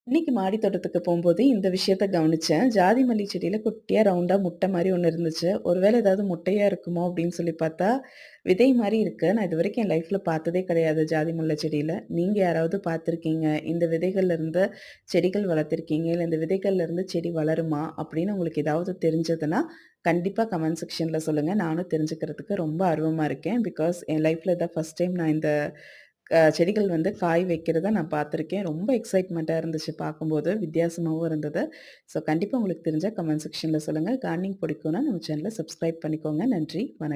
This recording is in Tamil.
இன்னைக்கு மாடி தோட்டத்துக்கு போம்போது இந்த விஷயத்த கவனிச்சேன். ஜாதி மல்லி செடியில குட்டியா ரவுண்டா முட்டை மாரி ஒண்ணு இருந்துச்சு. ஒருவேளை ஏதாவது முட்டையா இருக்குமோ அப்படின்னு சொல்லி பார்த்தா, விதை மாரி இருக்கு. நான் இதுவரைக்கும் என் லைஃப்ல பார்த்ததே கிடையாது ஜாதி முல்லை செடியில. நீங்க யாராவது பார்த்துருக்கீங்க? இந்த விதைகள்ல இருந்து செடிகள் வளர்த்துருக்கீங்க? இல்ல இந்த விதைகள்ல இருந்து செடி வளருமா? அப்படின்னு உங்களுக்கு ஏதாவது தெரிஞ்சதுன்னா, கண்டிப்பா கமெண்ட் செக்ஷன்ல சொல்லுங்க. நானும் தெரிஞ்சுக்கிறதுக்கு ரொம்ப ஆர்வமா இருக்கேன். பிகாஸ் என் லைஃப்ல இதான் ஃபர்ஸ்ட் டைம் நான் இந்த செடிகள் வந்து காய் வைக்கிறத நான் பார்த்துருக்கேன். ரொம்ப எக்ஸைட்மெண்ட்டா இருந்துச்சு பார்க்கும்போது. வித்தியாசமாவும் இருந்தது. ஸோ கண்டிப்பா உங்களுக்கு தெரிஞ்சா கமெண்ட் செக்ஷன்ல சொல்லுங்க. கார்டனிங் பிடிக்கும்னா நம்ம சேனல சப்ஸ்கிரைப் பண்ணிக்கோங்க. நன்றி. வணக்கம்.